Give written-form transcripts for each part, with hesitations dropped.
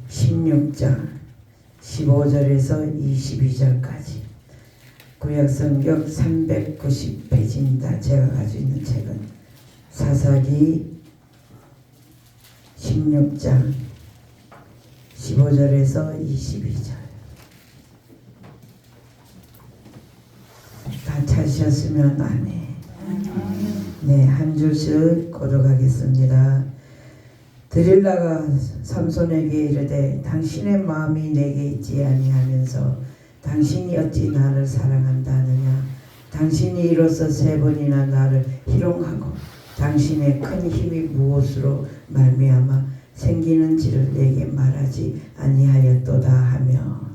16장 15절에서 22절까지 구약성경 390페이지입니다. 제가 가지고 있는 책은 사사기 16장 15절에서 22절. 다 찾으셨으면 아멘. 네, 한 줄씩 고독하겠습니다. 드릴라가 삼손에게 이르되 당신의 마음이 내게 있지 아니하면서 당신이 어찌 나를 사랑한다 하느냐. 당신이 이로써 3번이나 나를 희롱하고 당신의 큰 힘이 무엇으로 말미암아 생기는지를 내게 말하지 아니하였도다 하며.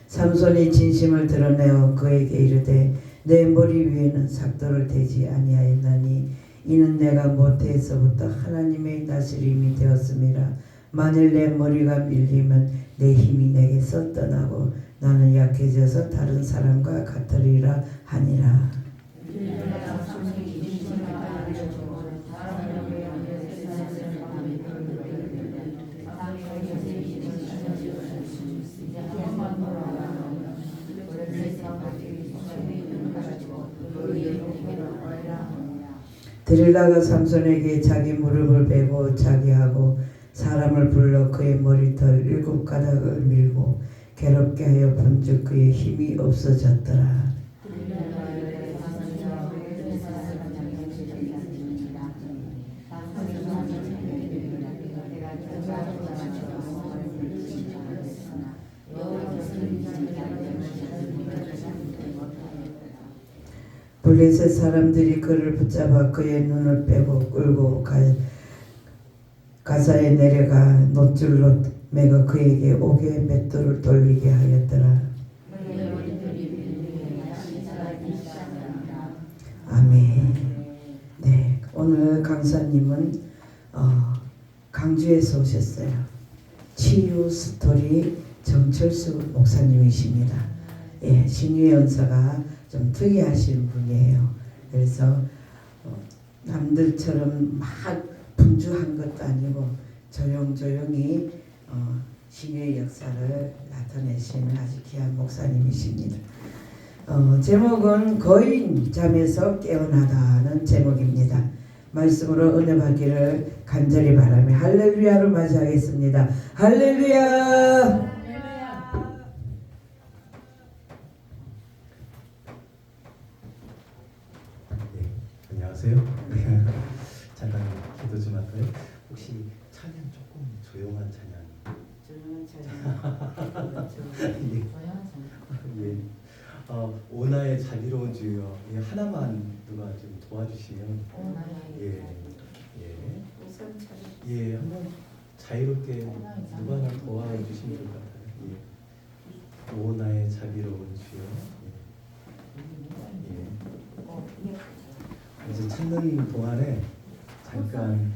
삼손이 진심을 드러내어 그에게 이르되 내 머리 위에는 삭도를 대지 아니하였나니 이는 내가 모태에서부터 하나님의 다스림이 되었음이라. 만일 내 머리가 밀리면 내 힘이 내게서 떠나고 나는 약해져서 다른 사람과 같으리라 하니라. 드릴라가 삼손에게 자기 무릎을 베고 자기하고 사람을 불러 그의 머리털 7가닥을 밀고 괴롭게 하여 본즉 그의 힘이 없어졌더라. 블레셋 사람들이 그를 붙잡아 그의 눈을 빼고 끌고 가사에 내려가 놋줄로 매가 그에게 옥의 맷돌을 돌리게 하였더라. 아멘. 네, 오늘 강사님은 강주에서 오셨어요. 치유 스토리 정철수 목사님이십니다. 예, 신유의 연사가 좀 특이하신 분이에요. 그래서 남들처럼 막 분주한 것도 아니고 조용조용히 신유의 역사를 나타내시는 아주 귀한 목사님이십니다. 제목은 거인 잠에서 깨어나다는 제목입니다. 말씀으로 은혜 받기를 간절히 바라며 할렐루야로 맞이하겠습니다. 할렐루야. 안녕하세요. 잠깐 기도 좀 할까요? 혹시 찬양 조금 조용한 찬양. 예. 오나의 자비로운 주여. 예, 하나만 누가 좀 도와주시면. 예. 예, 한번 자유롭게 누가 하나 도와주시면 좋을 것 같아요. 예. 오나의 자비로운 주여. 예. 이제 찾는 동안에 잠깐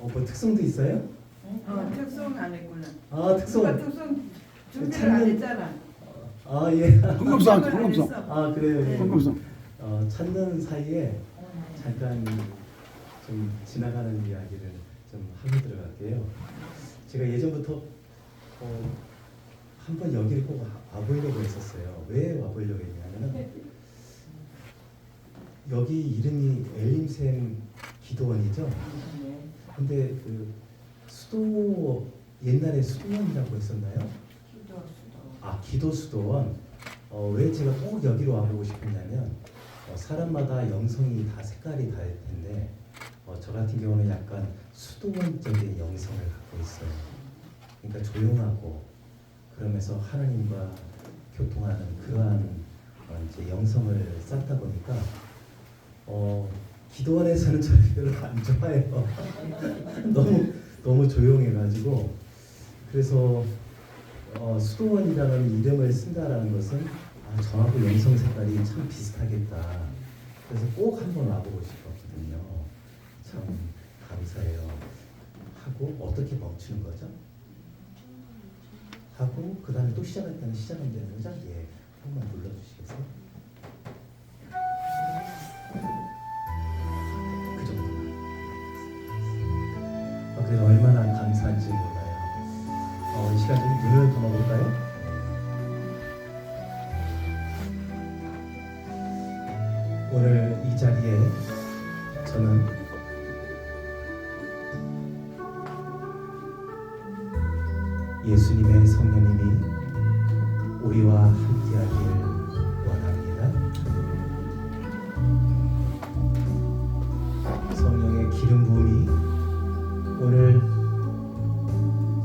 뭐 특성도 있어요? 특성 안 했구나. 아, 특성. 특성 준비를 안 했잖아. 아, 예. 흥금성. 아, 그래요. 예. 흥금성. 찾는 사이에 잠깐 좀 지나가는 이야기를 좀 하고 들어갈게요. 제가 예전부터 한번 여기를 꼭 와보려고 했었어요. 왜 와보려고 했냐면은 여기 이름이 엘림샘 기도원이죠. 근데 그 수도 옛날에 수도원이라고 했었나요? 기도 수도원. 왜 제가 꼭 여기로 와보고 싶었냐면 사람마다 영성이 다 색깔이 다를 텐데 저 같은 경우는 약간 수도원적인 영성을 갖고 있어요. 그러니까 조용하고 그러면서 하나님과 교통하는 그러한 이제 영성을 쌓다 보니까 기도원에서는 저를 별로 안 좋아해요. 너무 조용해가지고. 그래서 수도원이라는 이름을 쓴다라는 것은 저하고 영성 색깔이 참 비슷하겠다. 그래서 꼭 한번 와보고 싶었거든요. 참 감사해요. 하고 어떻게 멈추는 거죠? 하고 그 다음에 또 시작했다는 시작은 되는 거죠? 예, 한번 눌러주시겠어요? 그래서 얼마나 감사한지 몰라요. 이 시간 좀 눈을 감아볼까요? 오늘 이 자리에 저는 예수님의 성령님이 우리와 함께하길 원합니다. 성령의 기름 부음이 오늘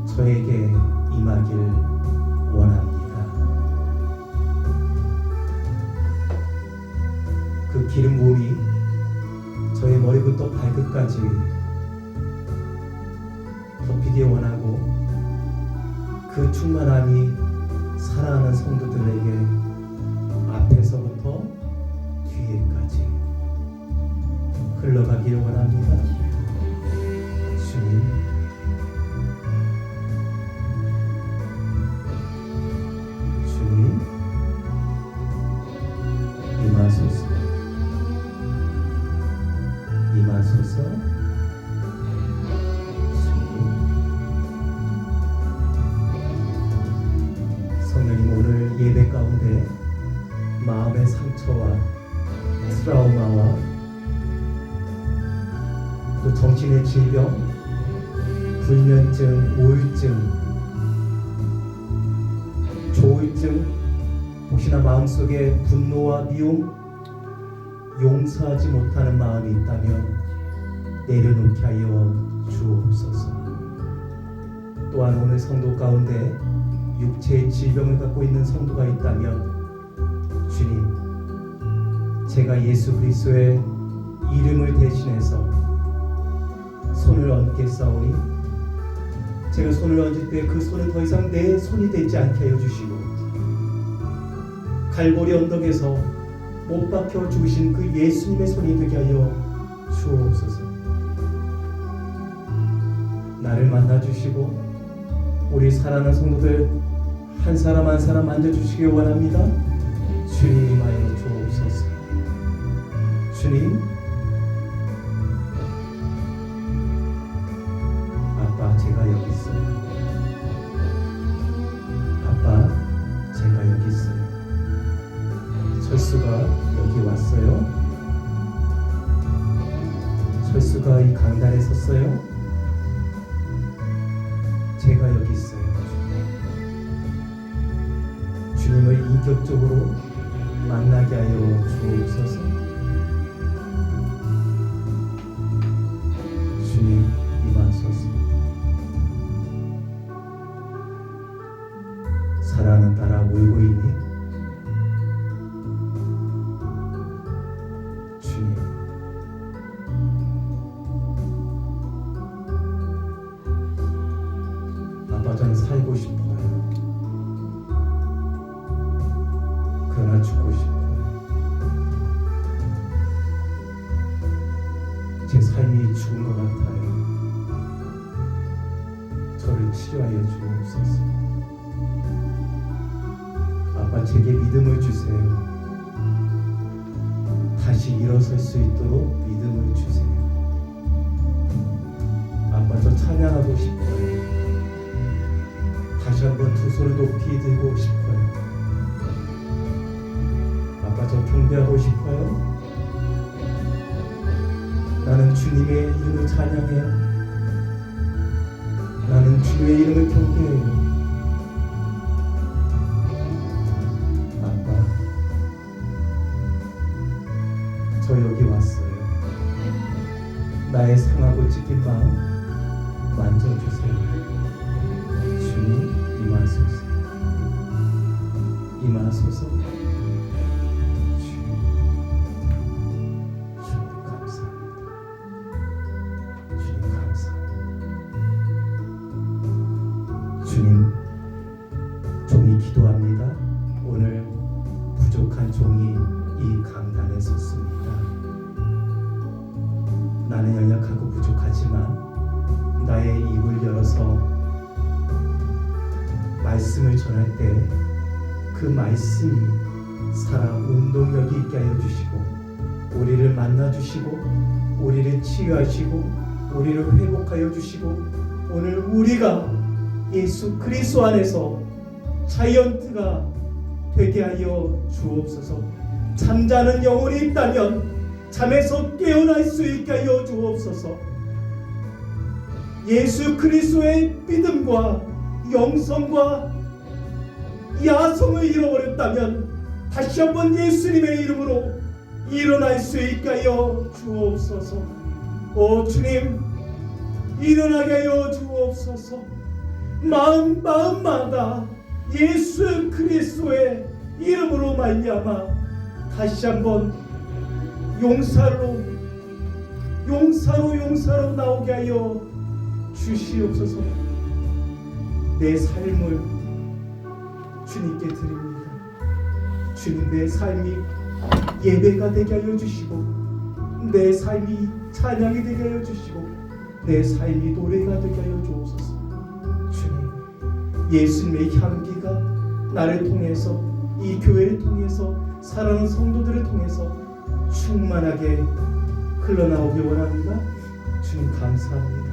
저에게 임하길 원합니다. 그 기름 부음이 저의 머리부터 발끝까지 덮이길 원하고 그 충만함이 사랑하는 성도들에게 앞에서부터 뒤에까지 흘러가길 원합니다. 주님, 주님, 임하소서, 임하소서. 성령님, 오늘 예배 가운데 마음의 상처와 트라우마와 또 정신의 질병, 불면증, 우울증, 조울증, 혹시나 마음속에 분노와 미움, 용서하지 못하는 마음이 있다면 내려놓게 하여 주옵소서. 또한 오늘 성도 가운데 육체의 질병을 갖고 있는 성도가 있다면 주님, 제가 예수 그리스도의 이름을 대신해서 손을 얹겠사오니 제가 손을 얹을 때 그 손은 더 이상 내 손이 되지 않게 하여 주시고 갈보리 언덕에서 못 박혀 죽으신 그 예수님의 손이 되게 하여 주옵소서. 나를 만나 주시고 우리 사랑하는 성도들 한 사람 한 사람 만져주시기 원합니다. 주님, 임하여 주옵소서. 주님, 아빠, 제가 여기 있어요. 아빠, 제가 여기 있어요. 철수가 여기 왔어요. 철수가 이 강단에 섰어요. 제가 여기 있어요. 주님을 인격적으로 만나게 하여 주옵소서. 주님, 임하소서. 사랑하는 딸아, 울고 있니? 주님, 아빠, 저는 살고 싶어요. 그러나 죽고 싶어요. 제 삶이 죽은 것 같아요. 저를 치료하여 주옵소서. 아빠, 제게 믿음을 주세요. 다시 일어설 수 있도록 믿음을 주세요. 아빠, 저 찬양하고 싶어요. 다시 한번 두 손을 높이 들고 싶어요. 아빠, 저 경배하고 싶어요. 나는 주님의 이름을 찬양해요. 나는 주님의 이름을 경배해요. 아빠, 저 여기 왔어요. 나의 상하고 찢긴 마음 만져주세요. 주님, 임하소서. 임하소서. 주님, 종이 기도합니다. 오늘 부족한 종이 이 강단에 섰습니다. 나는 연약하고 부족하지만 나의 입을 열어서 말씀을 전할 때 그 말씀이 살아 운동력이 있게 하여 주시고 우리를 만나 주시고 우리를 치유하시고 우리를 회복하여 주시고 오늘 우리가 예수 그리스도 안에서 자이언트가 되게 하여 주옵소서. 잠자는 영혼이 있다면 잠에서 깨어날 수 있게 하여 주옵소서. 예수 그리스도의 믿음과 영성과 야성을 잃어버렸다면 다시 한번 예수님의 이름으로 일어날 수 있게 하여 주옵소서. 오 주님, 일어나게 하여 주옵소서. 마음마다 예수 그리스도의 이름으로 말미암아 다시 한번 용사로 나오게 하여 주시옵소서. 내 삶을 주님께 드립니다. 주님, 내 삶이 예배가 되게 하여 주시고 내 삶이 찬양이 되게 하여 주시고 내 삶이 노래가 되게 하여 주옵소서. 주님, 예수님의 향기가 나를 통해서 이 교회를 통해서 사랑하는 성도들을 통해서 충만하게 흘러나오길 원합니다. 주님 감사합니다.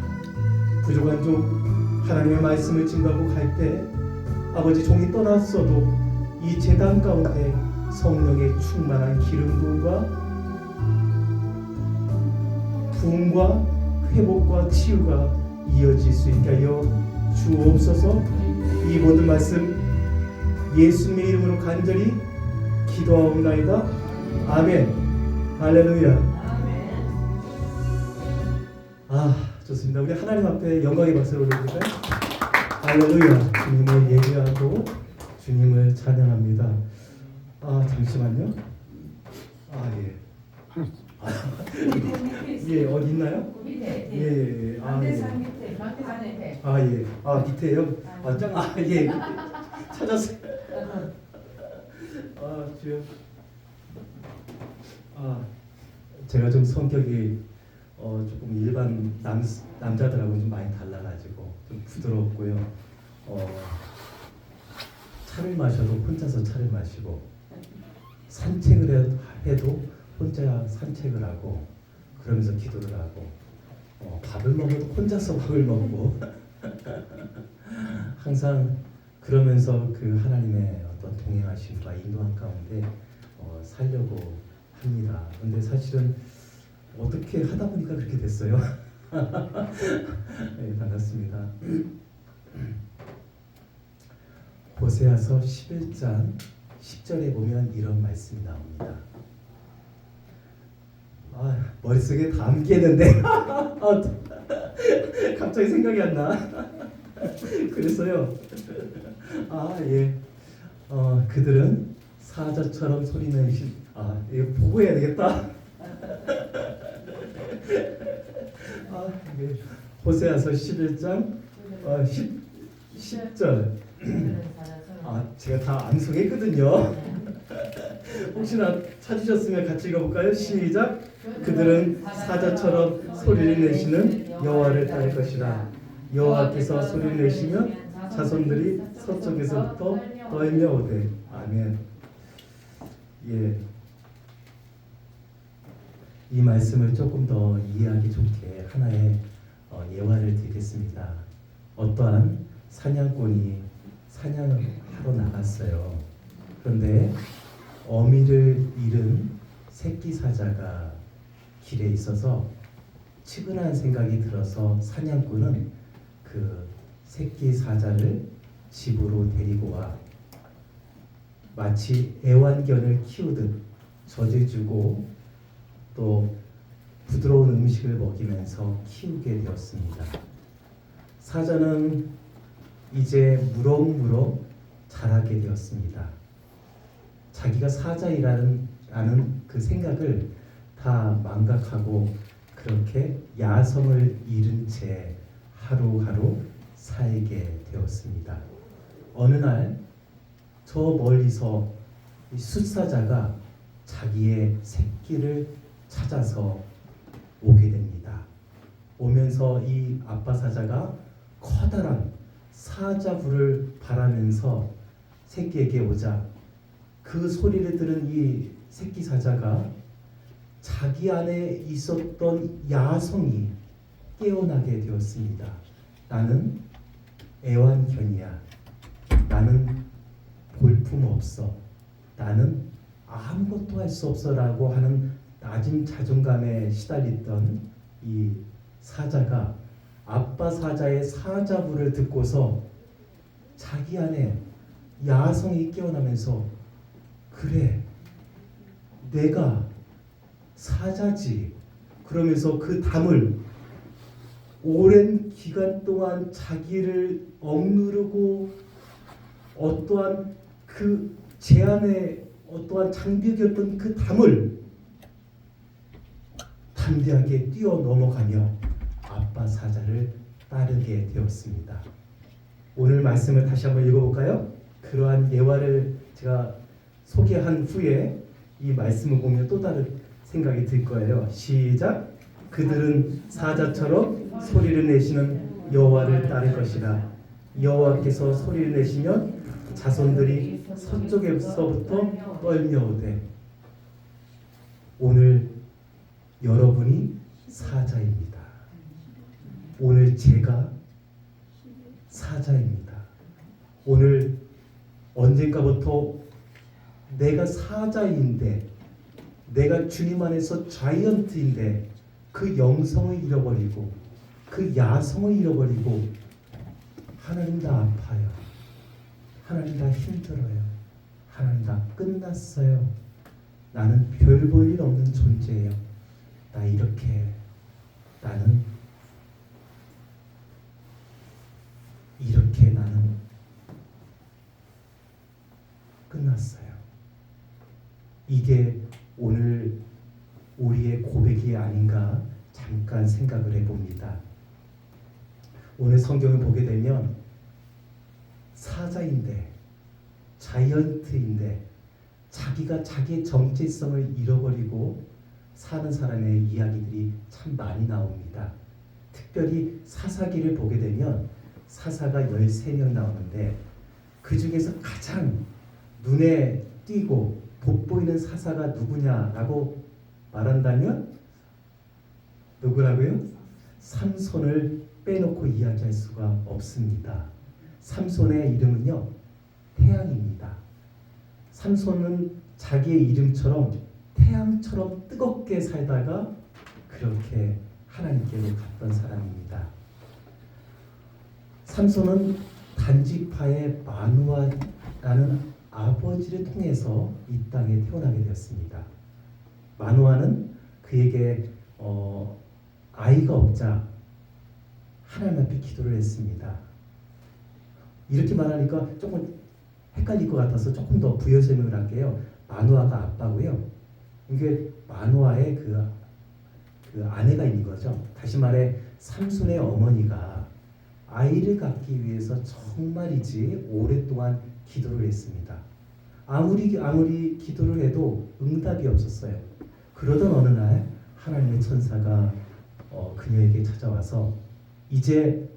부족한 종 하나님의 말씀을 증거하고 갈 때 아버지 종이 떠났어도 이 제단 가운데 성령의 충만한 기름 부음과 회복과 치유가 이어질 수 있게 하여 주옵소서. 이 모든 말씀 예수님의 이름으로 간절히 기도하옵나이다. 아멘. 할렐루야. 좋습니다. 우리 하나님 앞에 영광의 박수를 올려드릴까요? 할렐루야. 주님을 예배하고 주님을 찬양합니다. 잠시만요. 예, 어디 있나요? 밑에. 예. 안대산 밑에. 안대산 밑에. 예. 밑에요? 예. 찾았어요. 주여. 제가 좀 성격이 조금 일반 남자들하고는 좀 많이 달라가지고 좀 부드럽고요. 차를 마셔도 혼자서 차를 마시고 산책을 해도 혼자 산책을 하고 그러면서 기도를 하고 밥을 먹어도 혼자서 밥을 먹고 항상 그러면서 그 하나님의 어떤 동행하심과 인도한 가운데 살려고 합니다. 근데 사실은 어떻게 하다 보니까 그렇게 됐어요. 네, 반갑습니다. 호세아서 11장 10절에 보면 이런 말씀이 나옵니다. 머릿속에 다 암기했는데 갑자기 생각이 안 나. 그래서요. 그들은 사자처럼 소리내신 이거 보고 해야 되겠다. 호세아서 11장 10절. 제가 다 암송했거든요. 혹시나 찾으셨으면 같이 읽어볼까요? 시작. 그들은 사자처럼 소리를 내시는 여호와를 따를 것이라. 여호와께서 소리를 내시면 자손들이 서쪽에서부터 떨며오되. 아멘. 예. 이 말씀을 조금 더 이해하기 좋게 하나의 예화를 드리겠습니다. 어떠한 사냥꾼이 사냥을 하러 나갔어요. 그런데 어미를 잃은 새끼 사자가 길에 있어서 측은한 생각이 들어서 사냥꾼은 그 새끼 사자를 집으로 데리고 와 마치 애완견을 키우듯 젖어주고 또 부드러운 음식을 먹이면서 키우게 되었습니다. 사자는 이제 무럭무럭 자라게 되었습니다. 자기가 사자이라는 그 생각을 다 망각하고 그렇게 야성을 잃은 채 하루하루 살게 되었습니다. 어느 날 저 멀리서 이 숫사자가 자기의 새끼를 찾아서 오게 됩니다. 오면서 이 아빠 사자가 커다란 사자굴을 바라면서 새끼에게 오자 그 소리를 들은 이 새끼 사자가 자기 안에 있었던 야성이 깨어나게 되었습니다. 나는 애완견이야. 나는 볼품없어. 나는 아무것도 할 수 없어라고 하는 낮은 자존감에 시달리던 이 사자가 아빠 사자의 사자부를 듣고서 자기 안에 야성이 깨어나면서 그래, 내가 사자지. 그러면서 그 담을 오랜 기간 동안 자기를 억누르고 어떠한 그 제안의 어떠한 장벽이었던 그 담을 담대하게 뛰어넘어가며 아빠 사자를 따르게 되었습니다. 오늘 말씀을 다시 한번 읽어볼까요? 그러한 예화를 제가 소개한 후에 이 말씀을 보면 또 다른 생각이 들 거예요. 시작. 그들은 사자처럼 소리를 내시는 여호와를 따를 것이라. 여호와께서 소리를 내시면 자손들이 서쪽에서부터 떨며오되. 오늘 여러분이 사자입니다. 오늘 제가 사자입니다. 오늘 언젠가부터 내가 사자인데, 내가 주님 안에서 자이언트인데 그 영성을 잃어버리고 그 야성을 잃어버리고 하나님 다 아파요. 하나님 다 힘들어요. 하나님 다 끝났어요. 나는 별 볼 일 없는 존재예요. 나 이렇게 나는 이렇게 나는 끝났어요. 이게 오늘 우리의 고백이 아닌가 잠깐 생각을 해봅니다. 오늘 성경을 보게 되면 사자인데, 자이언트인데 자기가 자기의 정체성을 잃어버리고 사는 사람의 이야기들이 참 많이 나옵니다. 특별히 사사기를 보게 되면 사사가 13명 나오는데 그 중에서 가장 눈에 띄고 돋보이는 사사가 누구냐라고 말한다면 누구라고요? 삼손을 빼놓고 이야기할 수가 없습니다. 삼손의 이름은요, 태양입니다. 삼손은 자기의 이름처럼 태양처럼 뜨겁게 살다가 그렇게 하나님께로 갔던 사람입니다. 삼손은 단지파의 마누아라는 아버지를 통해서 이 땅에 태어나게 되었습니다. 마누아는 그에게 아이가 없자 하나님 앞에 기도를 했습니다. 이렇게 말하니까 조금 헷갈릴 것 같아서 조금 더 부여 설명을 할게요. 마누아가 아빠고요. 이게 마누아의 그 아내가 있는 거죠. 다시 말해 삼손의 어머니가 아이를 갖기 위해서 정말이지 오랫동안 기도를 했습니다. 아무리 기도를 해도 응답이 없었어요. 그러던 어느 날 하나님의 천사가 그녀에게 찾아와서 이제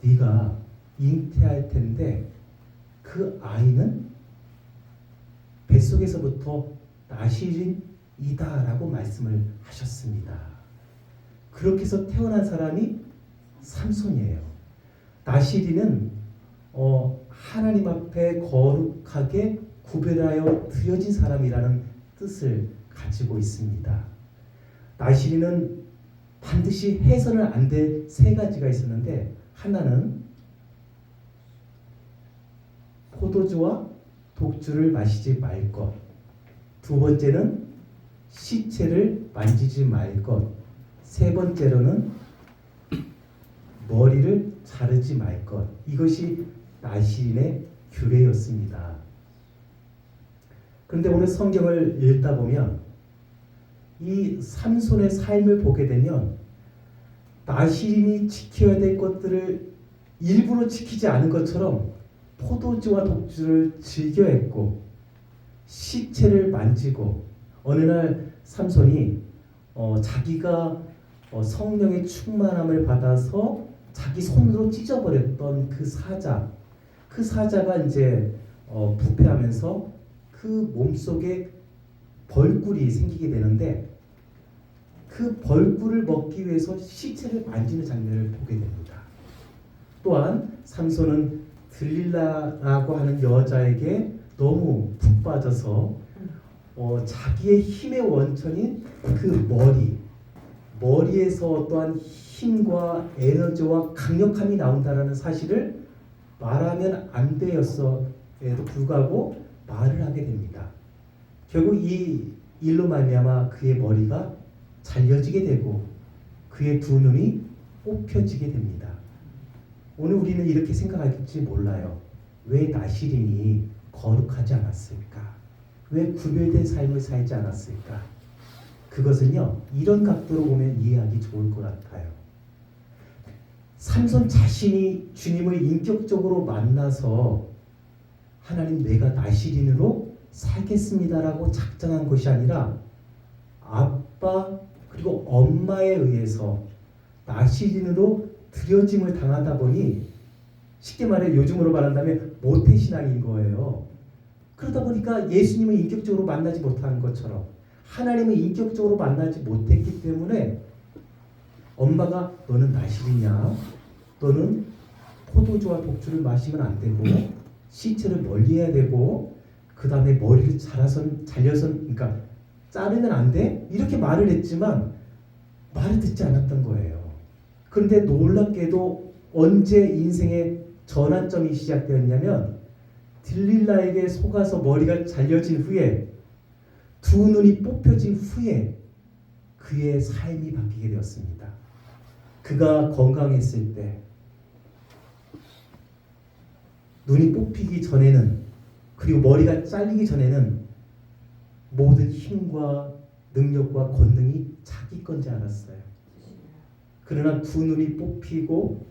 네가 잉태할 텐데 그 아이는 뱃속에서부터 나실인이다라고 말씀을 하셨습니다. 그렇게 해서 태어난 사람이 삼손이에요. 나실인은 하나님 앞에 거룩하게 구별하여 드려진 사람이라는 뜻을 가지고 있습니다. 나실인은 반드시 해서는 안 될 세 가지가 있었는데, 하나는 포도주와 독주를 마시지 말 것, 두 번째는 시체를 만지지 말 것, 세 번째로는 머리를 자르지 말 것. 이것이 나실인의 규례였습니다. 그런데 오늘 성경을 읽다 보면 이 삼손의 삶을 보게 되면 나실인이 지켜야 될 것들을 일부러 지키지 않은 것처럼 포도주와 독주를 즐겨 했고 시체를 만지고, 어느 날 삼손이 자기가 성령의 충만함을 받아서 자기 손으로 찢어버렸던 그 사자가 이제 부패하면서 그 몸속에 벌꿀이 생기게 되는데, 그 벌꿀을 먹기 위해서 시체를 만지는 장면을 보게 됩니다. 또한 삼손은 들릴라라고 하는 여자에게 너무 푹 빠져서 자기의 힘의 원천인 그 머리에서 어떠한 힘과 에너지와 강력함이 나온다라는 사실을 말하면 안 되었어에도 불구하고 말을 하게 됩니다. 결국 이 일로 말미암아 그의 머리가 잘려지게 되고 그의 두 눈이 뽑혀지게 됩니다. 오늘 우리는 이렇게 생각할지 몰라요. 왜 나시린이 거룩하지 않았을까? 왜 구별된 삶을 살지 않았을까? 그것은요, 이런 각도로 보면 이해하기 좋을 것 같아요. 삼손 자신이 주님을 인격적으로 만나서 하나님 내가 나시린으로 살겠습니다라고 작정한 것이 아니라 아빠 그리고 엄마에 의해서 나시린으로 들여짐을 당하다 보니 쉽게 말해 요즘으로 말한다면 모태신앙인 거예요. 그러다 보니까 예수님을 인격적으로 만나지 못한 것처럼 하나님을 인격적으로 만나지 못했기 때문에 엄마가 너는 나시리냐? 너는 포도주와 독주를 마시면 안 되고 시체를 멀리해야 되고 그 다음에 머리를 그러니까 자르면 안 돼? 이렇게 말을 했지만 말을 듣지 않았던 거예요. 그런데 놀랍게도 언제 인생의 전환점이 시작되었냐면 들릴라에게 속아서 머리가 잘려진 후에 두 눈이 뽑혀진 후에 그의 삶이 바뀌게 되었습니다. 그가 건강했을 때 눈이 뽑히기 전에는 그리고 머리가 잘리기 전에는 모든 힘과 능력과 권능이 자기 건지 알았어요. 그러나 두 눈이 뽑히고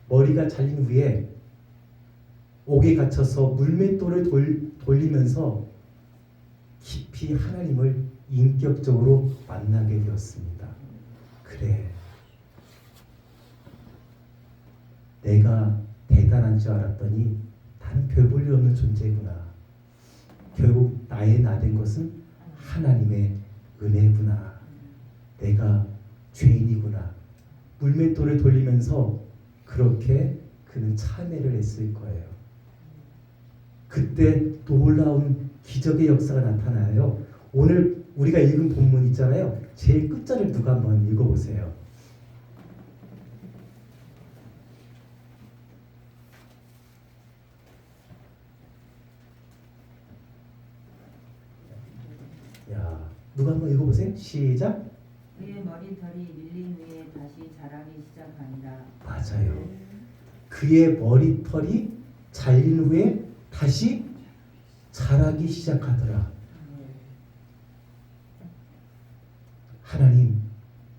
머리가 잘린 후에 옥에 갇혀서 물맷돌을 돌리면서 깊이 하나님을 인격적으로 만나게 되었습니다. 그래, 내가 대단한 줄 알았더니 나는 별 볼 일 없는 존재구나. 결국 나의 나된 것은 하나님의 은혜구나. 내가 죄인이구나. 물맷돌을 돌리면서 그렇게 그는 참회를 했을 거예요. 그때 놀라운 기적의 역사가 나타나요. 오늘 우리가 읽은 본문 있잖아요. 제일 끝자를 누가 한번 읽어보세요. 야, 누가 한번 읽어보세요. 시작. 그의 머리털이 밀린 후에 다시 자라기 시작한다. 맞아요. 그의 머리털이 잘린 후에 다시 자라기 시작하더라. 하나님,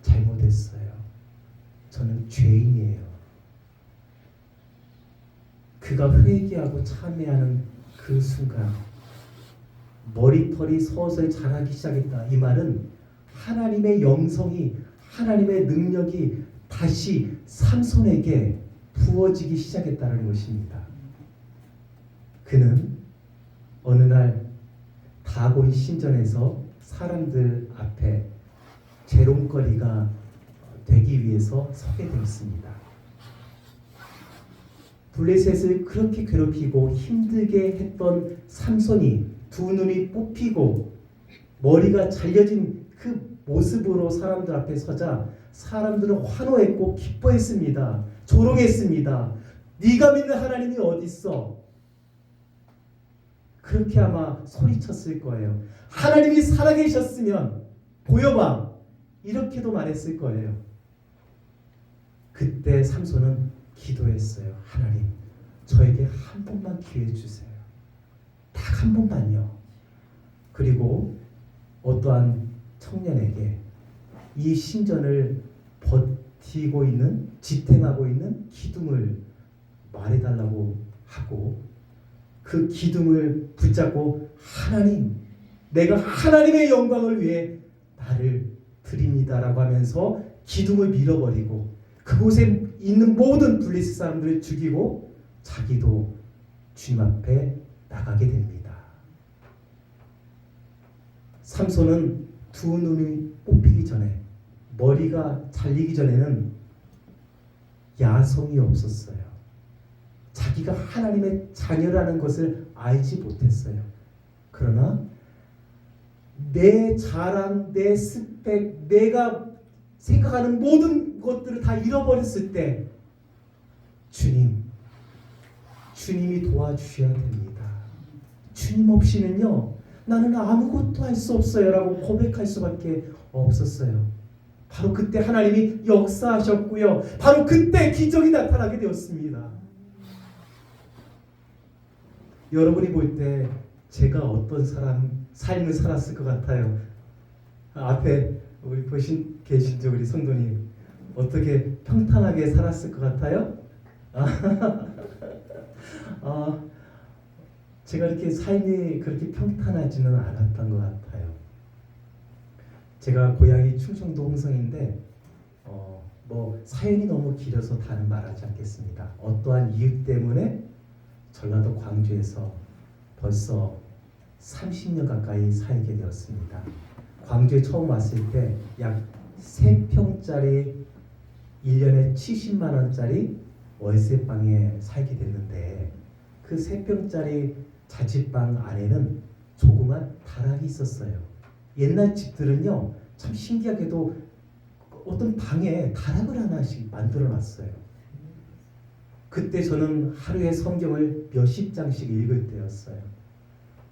잘못했어요. 저는 죄인이에요. 그가 회개하고 참회하는 그 순간 머리털이 서서히 자라기 시작했다. 이 말은 하나님의 영성이, 하나님의 능력이 다시 삼손에게 부어지기 시작했다는 것입니다. 그는 어느 날 다곤 신전에서 사람들 앞에 재롱거리가 되기 위해서 서게 되었습니다. 블레셋을 그렇게 괴롭히고 힘들게 했던 삼손이 두 눈이 뽑히고 머리가 잘려진 그 모습으로 사람들 앞에 서자 사람들은 환호했고 기뻐했습니다. 조롱했습니다. 네가 믿는 하나님이 어디 있어? 그렇게 아마 소리쳤을 거예요. 하나님이 살아계셨으면 보여봐. 이렇게도 말했을 거예요. 그때 삼손은 기도했어요. 하나님, 저에게 한 번만 기회 주세요. 딱 한 번만요. 그리고 어떠한 청년에게 이 신전을 버티고 있는, 지탱하고 있는 기둥을 말해달라고 하고 그 기둥을 붙잡고 하나님, 내가 하나님의 영광을 위해 나를 드립니다라고 하면서 기둥을 밀어버리고 그곳에 있는 모든 블레셋 사람들을 죽이고 자기도 주님 앞에 나가게 됩니다. 삼손은 두 눈이 뽑히기 전에, 머리가 잘리기 전에는 야성이 없었어요. 자기가 하나님의 자녀라는 것을 알지 못했어요. 그러나 내 자랑, 내 스펙, 내가 생각하는 모든 것들을 다 잃어버렸을 때 주님이 도와주셔야 됩니다. 주님 없이는요, 나는 아무것도 할 수 없어요 라고 고백할 수밖에 없었어요. 바로 그때 하나님이 역사하셨고요. 바로 그때 기적이 나타나게 되었습니다. 여러분이 볼 때 제가 어떤 삶을 살았을 것 같아요? 앞에 우리 계신 우리 성도님 어떻게 평탄하게 살았을 것 같아요? 제가 이렇게 삶이 그렇게 평탄하지는 않았던 것 같아요. 제가 고향이 충청도 홍성인데 뭐 사연이 너무 길어서 다는 말하지 않겠습니다. 어떠한 이유 때문에 전라도 광주에서 벌써 30년 가까이 살게 되었습니다. 광주에 처음 왔을 때 약 3평짜리 1년에 70만 원짜리 월세방에 살게 됐는데 그 3평짜리 자취방 안에는 조그만 다락이 있었어요. 옛날 집들은요, 참 신기하게도 어떤 방에 다락을 하나씩 만들어 놨어요. 그때 저는 하루에 성경을 몇십 장씩 읽을 때였어요.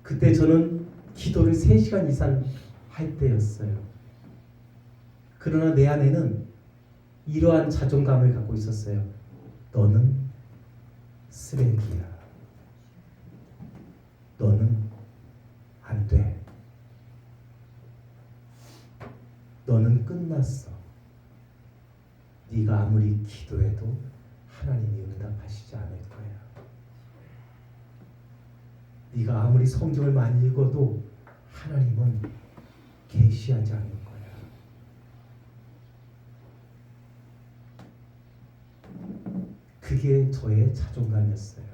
그때 저는 기도를 3시간 이상 할 때였어요. 그러나 내 안에는 이러한 자존감을 갖고 있었어요. 너는 쓰레기야. 너는 안 돼. 너는 끝났어. 네가 아무리 기도해도 하나님이 응답하시지 않을 거야. 네가 아무리 성경을 많이 읽어도 하나님은 계시하지 않을 거야. 그게 저의 자존감이었어요.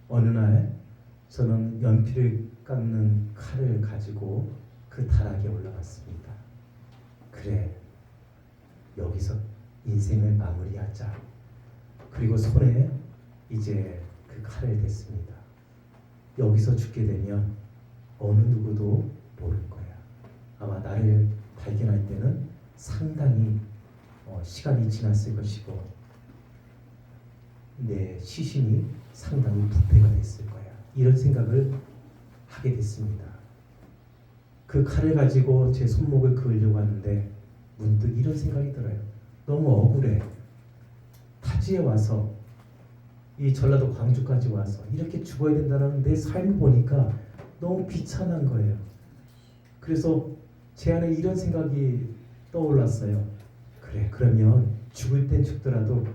어느 날 저는 연필을 깎는 칼을 가지고 그 다락에 올라갔습니다. 그래, 여기서 인생을 마무리하자. 그리고 손에 이제 그 칼을 댔습니다. 여기서 죽게 되면 어느 누구도 모를 거야. 아마 나를 발견할 때는 상당히 시간이 지났을 것이고 내 시신이 상당히 부패가 됐을 거야. 이런 생각을 하게 됐습니다. 그 칼을 가지고 제 손목을 그으려고 하는데 문득 이런 생각이 들어요. 너무 억울해. 타지에 와서 이 전라도 광주까지 와서 이렇게 죽어야 된다는 내 삶을 보니까 너무 비참한 거예요. 그래서 제 안에 이런 생각이 떠올랐어요. 그래, 그러면 죽을 땐 죽더라도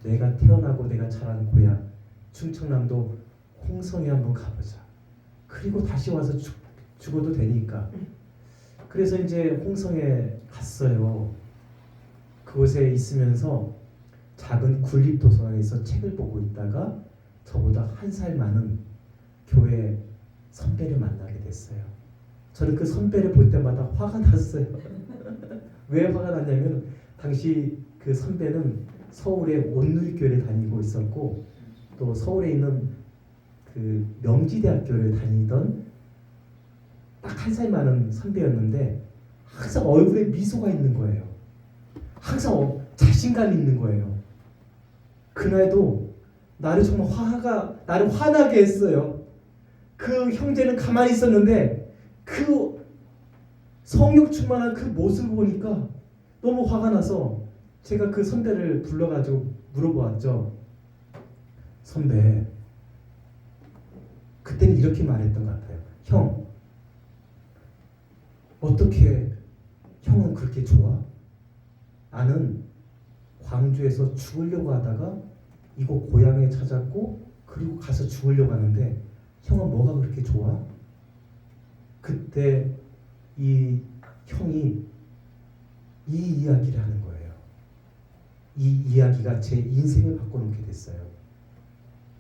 내가 태어나고 내가 자란 고향 충청남도 홍성에 한번 가보자. 그리고 다시 와서 죽어도 되니까. 그래서 이제 홍성에 갔어요. 그곳에 있으면서 작은 군립도서관에서 책을 보고 있다가 저보다 1살 많은 교회 선배를 만나게 됐어요. 저는 그 선배를 볼 때마다 화가 났어요. 왜 화가 났냐면 당시 그 선배는 서울의 온누리교회를 다니고 있었고 또 서울에 있는 그 명지대학교를 다니던 딱 1살 많은 선배였는데 항상 얼굴에 미소가 있는 거예요. 항상 자신감이 있는 거예요. 그날도 나를 화나게 했어요. 그 형제는 가만히 있었는데 그 성욕 충만한 그 모습을 보니까 너무 화가 나서 제가 그 선배를 불러가지고 물어보았죠. 선배, 그때는 이렇게 말했던 것 같아요. 형, 어떻게 형은 그렇게 좋아? 나는 광주에서 죽으려고 하다가 이곳 고향에 찾았고 그리고 가서 죽으려고 하는데 형은 뭐가 그렇게 좋아? 그때 이 형이 이 이야기를 하는 거예요. 이 이야기가 제 인생을 바꿔놓게 됐어요.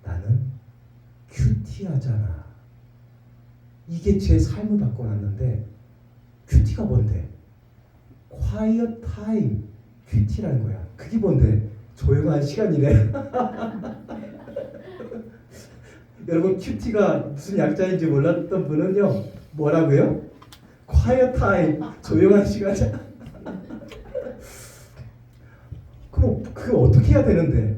나는 큐티하잖아. 이게 제 삶을 바꿔놨는데 큐티가 뭔데? quiet time. 큐티라는 거야. 그게 뭔데? 조용한 시간이래. 여러분 큐티가 무슨 약자인지 몰랐던 분은요. 뭐라고요? quiet time, 조용한 시간이야. 그럼 그거 어떻게 해야 되는데?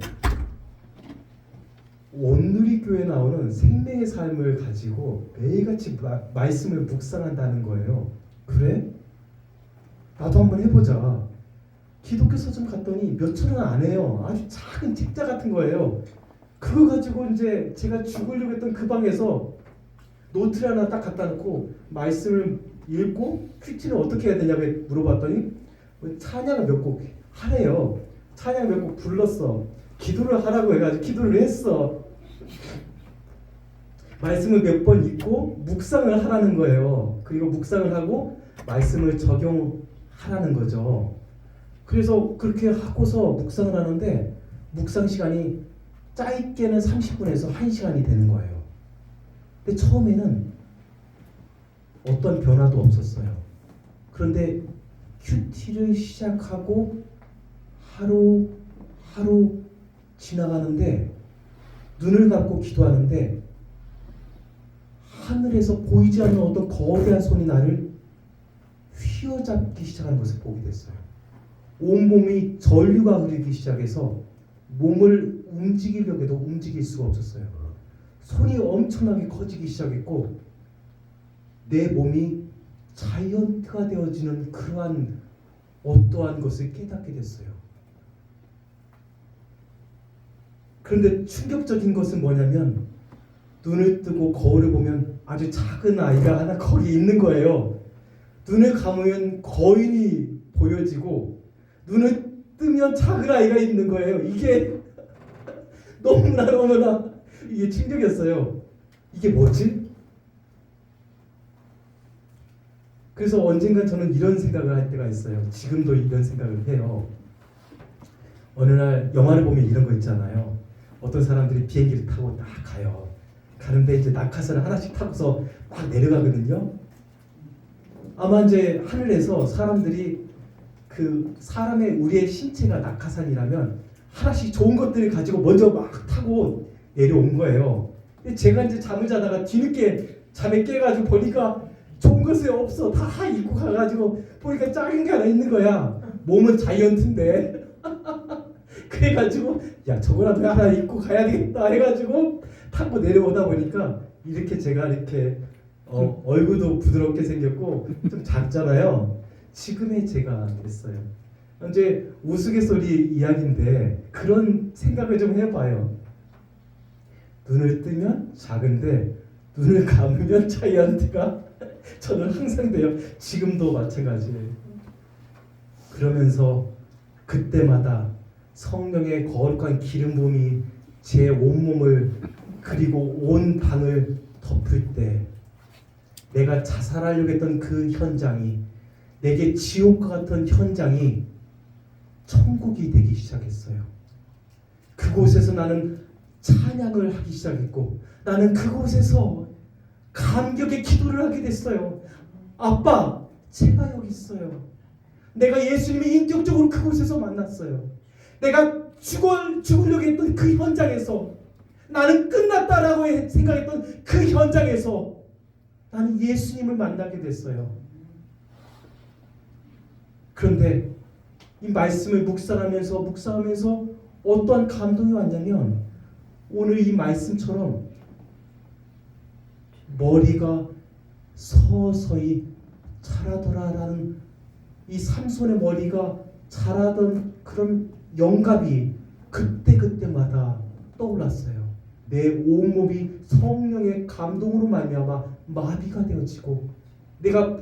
온누리교회 나오는 생명의 삶을 가지고 매일같이 말씀을 묵상한다는 거예요. 그래? 나도 한번 해보자. 기독교 서점 갔더니 몇천 원 안 해요. 아주 작은 책자 같은 거예요. 그거 가지고 이제 제가 죽으려고 했던 그 방에서 노트를 하나 딱 갖다 놓고 말씀을 읽고 큐티는 어떻게 해야 되냐고 물어봤더니 찬양을 몇 곡 하래요. 찬양 몇 곡 불렀어. 기도를 하라고 해가지고 기도를 했어. 말씀을 몇 번 읽고 묵상을 하라는 거예요. 그리고 묵상을 하고 말씀을 적용하라는 거죠. 그래서 그렇게 하고서 묵상을 하는데 묵상 시간이 짧게는 30분에서 1시간이 되는 거예요. 근데 처음에는 어떤 변화도 없었어요. 그런데 큐티를 시작하고 하루 지나가는데 눈을 감고 기도하는데 하늘에서 보이지 않는 어떤 거대한 손이 나를 휘어잡기 시작하는 것을 보게 됐어요. 온몸이 전류가 흐르기 시작해서 몸을 움직이려고 해도 움직일 수가 없었어요. 손이 엄청나게 커지기 시작했고 내 몸이 자이언트가 되어지는 그러한 어떠한 것을 깨닫게 됐어요. 그런데 충격적인 것은 뭐냐면 눈을 뜨고 거울을 보면 아주 작은 아이가 하나 거기 있는 거예요. 눈을 감으면 거인이 보여지고 눈을 뜨면 작은 아이가 있는 거예요. 이게 너무나 이게 충격이었어요. 이게 뭐지? 그래서 언젠가 저는 이런 생각을 할 때가 있어요. 지금도 이런 생각을 해요. 어느 날 영화를 보면 이런 거 있잖아요. 어떤 사람들이 비행기를 타고 딱 가요. 가는데 이제 낙하산을 하나씩 타고서 막 내려가거든요. 아마 이제 하늘에서 사람들이 그 사람의 우리의 신체가 낙하산이라면 하나씩 좋은 것들을 가지고 먼저 막 타고 내려온 거예요. 제가 이제 잠을 자다가 뒤늦게 잠에 깨가지고 보니까 좋은 것이 없어. 다 입고 가가지고 보니까 작은 게 하나 있는 거야. 몸은 자이언트인데. 그래가지고 야 저거라도 하나 입고 가야 되겠다 해가지고 타고 내려오다 보니까 이렇게 제가 이렇게 얼굴도 부드럽게 생겼고 좀 작잖아요. 지금의 제가 됐어요. 이제 우스갯소리 이야기인데 그런 생각을 좀 해봐요. 눈을 뜨면 작은데 눈을 감으면 자이언트가 저는 항상 돼요. 지금도 마찬가지예요. 그러면서 그때마다 성령의 거룩한 기름 부음이 제 온몸을 그리고 온 방을 덮을 때 내가 자살하려고 했던 그 현장이 내게 지옥과 같은 현장이 천국이 되기 시작했어요. 그곳에서 나는 찬양을 하기 시작했고 나는 그곳에서 감격의 기도를 하게 됐어요. 아빠, 제가 여기 있어요. 내가 예수님을 인격적으로 그곳에서 만났어요. 내가 죽으려고 했던 그 현장에서 나는 끝났다라고 생각했던 그 현장에서 나는 예수님을 만나게 됐어요. 그런데 이 말씀을 묵상하면서 어떠한 감동이 왔냐면 오늘 이 말씀처럼 머리가 서서히 자라더라라는 이 삼손의 머리가 자라던 그런 영감이 그때마다 떠올랐어요. 내 온몸이 성령의 감동으로 말미암아 마비가 되어지고 내가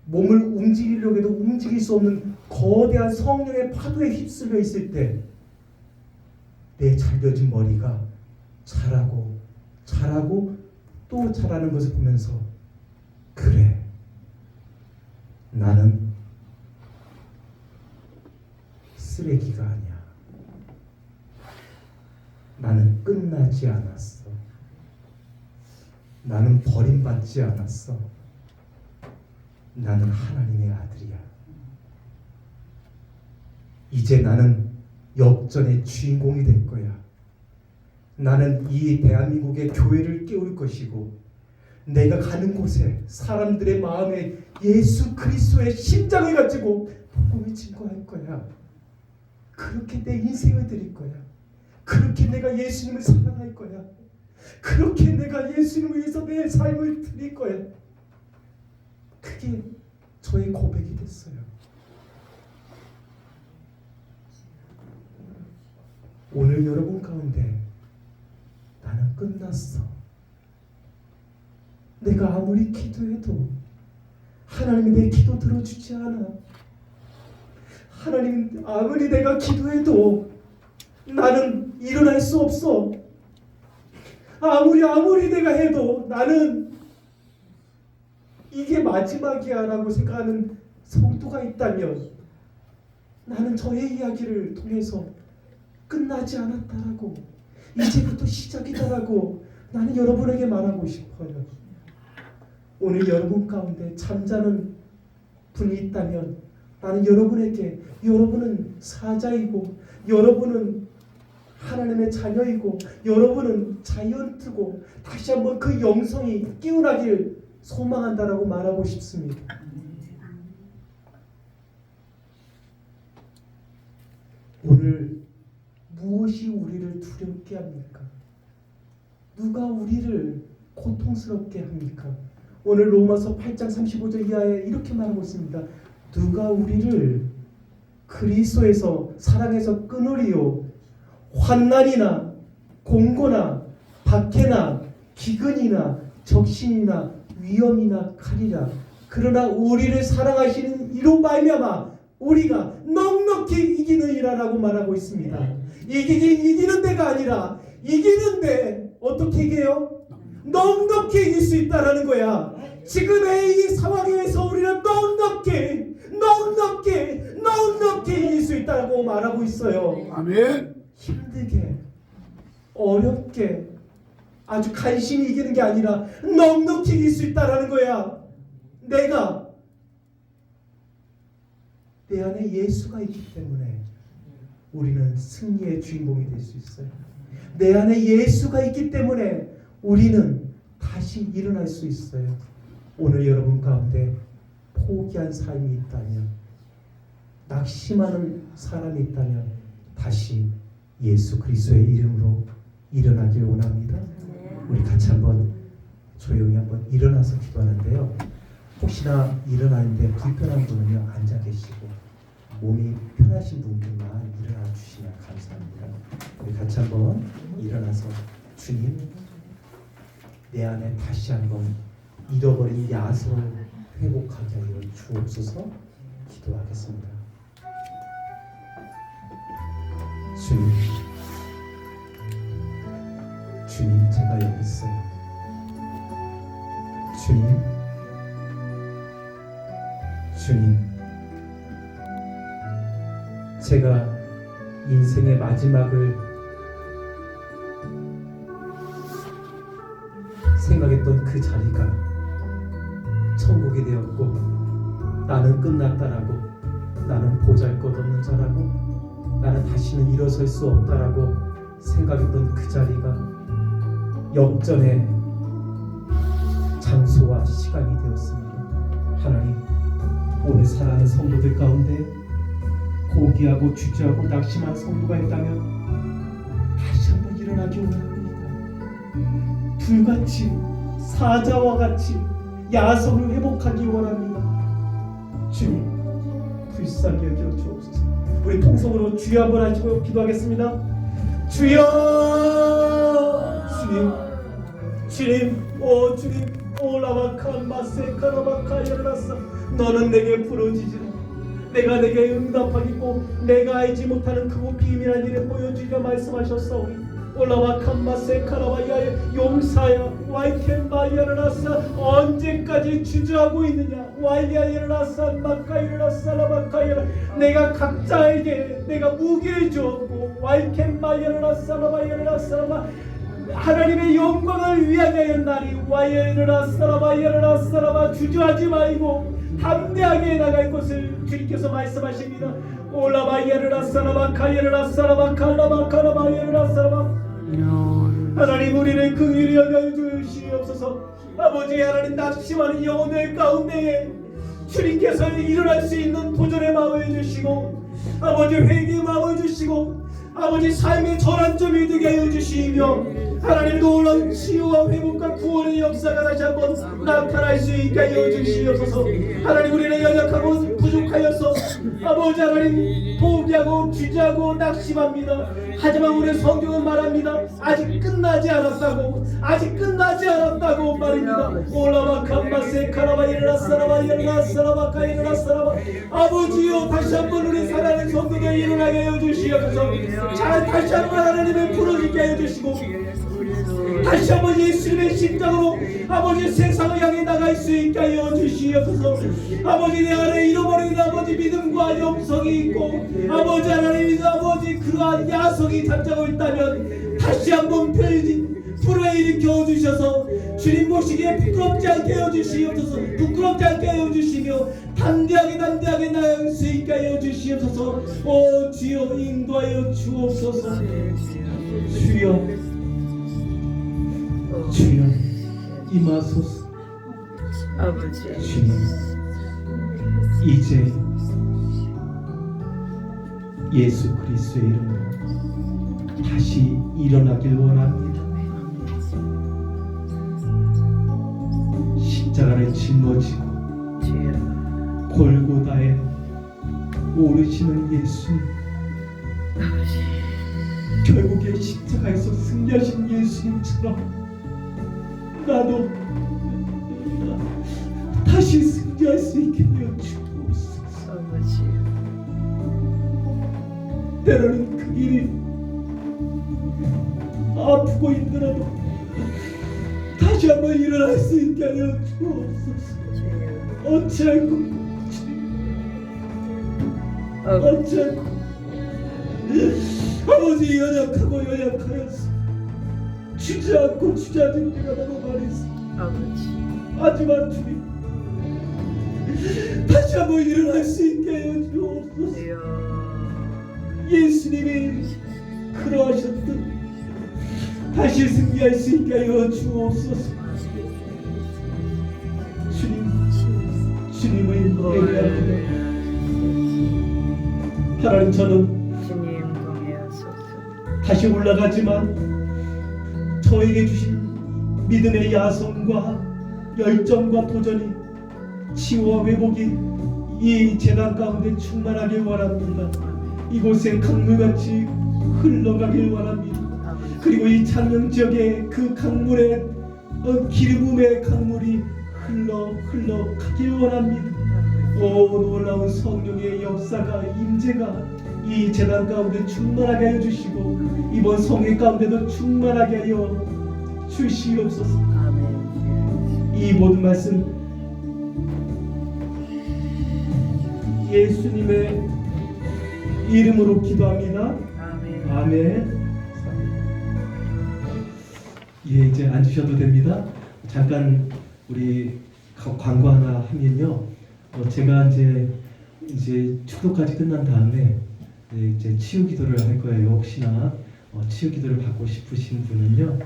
몸을 움직이려고 해도 움직일 수 없는 거대한 성령의 파도에 휩쓸려 있을 때 내 잘려진 머리가 자라고 또 자라는 것을 보면서 그래, 나는 쓰레기가 아니야. 나는 끝나지 않았어. 나는 버림받지 않았어. 나는 하나님의 아들이야. 이제 나는 역전의 주인공이 될 거야. 나는 이 대한민국의 교회를 깨울 것이고 내가 가는 곳에 사람들의 마음에 예수 그리스도의 심장을 가지고 복음을 증거할 거야. 그렇게 내 인생을 드릴 거야. 그렇게 내가 예수님을 사랑할 거야. 그렇게 내가 예수님을 위해서 내 삶을 드릴 거야. 그게 저의 고백이 됐어요. 오늘 여러분 가운데 나는 끝났어. 내가 아무리 기도해도 하나님이 내 기도 들어주지 않아. 하나님 아무리 내가 기도해도 나는 일어날 수 없어. 아무리 내가 해도 나는 이게 마지막이야 라고 생각하는 성도가 있다면 나는 저의 이야기를 통해서 끝나지 않았다라고, 이제부터 시작이다라고 나는 여러분에게 말하고 싶어요. 오늘 여러분 가운데 잠자는 분이 있다면 나는 여러분에게, 여러분은 사자이고 여러분은 하나님의 자녀이고 여러분은 자이언트고 다시 한번 그 영성이 깨어나길 소망한다라고 말하고 싶습니다. 오늘 무엇이 우리를 두렵게 합니까? 누가 우리를 고통스럽게 합니까? 오늘 로마서 8장 35절 이하에 이렇게 말하고 있습니다. 누가 우리를 그리스도에서 사랑에서 끊으리요? 환난이나 공고나 박해나 기근이나 적신이나 위험이나 칼이라. 그러나 우리를 사랑하시는 이로 말미암아 우리가 넉넉히 이기느니라라고 말하고 있습니다. 이기는 데가 아니라 이기는데 어떻게 이겨요? 넉넉히 이길 수 있다라는 거야. 지금의 이 상황에서 우리는 넉넉히 이길 수 있다고 말하고 있어요. 아멘. 힘들게 어렵게 아주 간신히 이기는 게 아니라 넉넉히 이길 수 있다라는 거야. 내가 내 안에 예수가 있기 때문에 우리는 승리의 주인공이 될 수 있어요. 내 안에 예수가 있기 때문에 우리는 다시 일어날 수 있어요. 오늘 여러분 가운데 포기한 삶이 있다면, 낙심하는 사람이 있다면 다시 예수 그리스도의 이름으로 일어나길 원합니다. 우리 같이 한번 조용히 한번 일어나서 기도하는데요. 혹시나 일어나는데 불편한 분은요, 앉아 계시고 몸이 편하신 분들만 일어나 주시면 감사합니다. 우리 같이 한번 일어나서 주님, 내 안에 다시 한번 잃어버린 야성을 회복하게 하여 주옵소서. 기도하겠습니다. 주님, 제가 여기 있어요. 주님, 제가 인생의 마지막을 생각했던 그 자리가 천국이 되었고, 나는 끝났다라고, 나는 보잘것없는 자라고, 나는 다시는 일어설 수 없다라고 생각했던 그 자리가 역전의 장소와 시간이 되었습니다. 하나님, 오늘 사랑하는 성도들 가운데 포기하고 주저하고 낙심한 성도가 있다면 다시 한번 일어나기 원합니다. 불같이 사자와 같이 야성을 회복하기 원합니다. 주님, 불쌍히 여겨 주옵소서. 우리 통성으로 주여 한번 하시고 기도하겠습니다. 주여, 주님, 오라바칸 마세카라바카 열어놨어. 너는 내게 부르짖으라. 내가 내게 응답하겠고 내가 알지 못하는 크고 비밀한 일을 보여주리라 말씀하셨사오니 올라와칸 마세카라바야 용사야 와이켄바이아르라사 언제까지 주저하고 있느냐. 와이야이르라사 마카이르라사라바카이르 내가 각자에게 내가 무기를 주었고 와이켄바이아르라사라바이르라사라바 하나님의 영광을 위하게 하였나니 와이야이르라사라바이르라사라바 주저하지 말고 담대하게 나갈 것을 주님께서 말씀하십니다. 올라바이에를 아사라바 카이에를 아사라바 칼라바 카라바이에를 아사라바. 하나님 우리를 긍휼히 여겨 주시옵소서. 아버지 하나님 낙심하는 영혼들 가운데에 주님께서 일어날 수 있는 도전의 마음을 주시고 아버지 회개의 마음을 주시고 아버지 삶의 전환점이 되게 하여 주시며 하나님 놀라운 치유와 회복과 구원의 역사가 다시 한번 나타날 수 있게 하여 주시옵소서. 하나님 우리는 연약하고 부족하여서 아버지 하나님 포기하고 주저하고 낙심합니다. 하지만 우리 성경은 말합니다. 아직 끝나지 않았다고, 아직 끝나지 않았다고 말입니다. 올라바 캄바세 카라바 일어나사라바 일어나사라바 카일어나사라바. 아버지여 다시 한번 우리 사랑하는 성도들 일어나게 하여 주시옵소서. 잘 다시 한번 하나님을 부르짖게 하여 주시고 다시 한번 예수님의 심장으로 아버지 세상을 향해 나갈 수 있게 하여 주시옵소서. 아버지 내 안에 잃어버린 아버지 믿음과 영성이 있고 아버지 하나님 아버지 그러한 야성이 잠자고 있다면 다시 한번 불러일으켜 주셔서 주님 보시기에 부끄럽지 않게 하여 주시옵소서. 부끄럽지 않게 하여 주시며 담대하게 나갈 수 있게 하여 주시옵소서. 오 주여 인도하여 주옵소서. 주여 주여 임하소서. 아버지 주님 이제 예수 그리스도의 이름으로 다시 일어나길 원합니다. 십자가를 짊어지고 주여 골고다에 오르시는 예수님, 결국에 십자가에서 승리하신 예수님처럼 나도 다시 승리할 수 있게 하여 주옵소서. 아버지 때로는 그 길이 아프고 힘들어도 다시 한번 일어날 수 있게 하여 주옵소서. 어찌할꼬 어찌할꼬 아버지 연약하여서 주저앉고 주저앉은 때가 너무 많이 있어. 아버지 하지만 주님 다시 한번 일어날 수 있게 하여 주옵소서. 예수님이 그러하셨듯 다시 승리할 수 있게 하여 주옵소서. 주님의 예배합니다. 하나님 저는 주님 동행하소서. 다시 올라가지만 저에게 주신 믿음의 야성과 열정과 도전이 치유와 회복이 이 재단 가운데 충만하길 원합니다. 이곳에 강물같이 흘러가길 원합니다. 그리고 이 창녕 지역에 그 강물의 기름 부음의 강물이 흘러가길 원합니다. 오 놀라운 성령의 역사가 임재가 이 재단 가운데 충만하게 하여 주시고 이번 성회 가운데도 충만하게 하여 주시옵소서. 아멘. 이 모든 말씀 예수님의 이름으로 기도합니다. 아멘. 아멘. 예, 이제 앉으셔도 됩니다. 잠깐 우리 광고 하나 하면요. 제가 이제 축도까지 끝난 다음에 이제 치유 기도를 할 거예요. 혹시나 치유 기도를 받고 싶으신 분은요,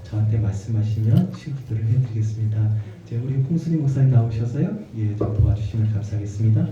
저한테 말씀하시면 치유 기도를 해드리겠습니다. 이제 우리 홍순희 목사님 나오셔서요, 예, 좀 도와주시면 감사하겠습니다.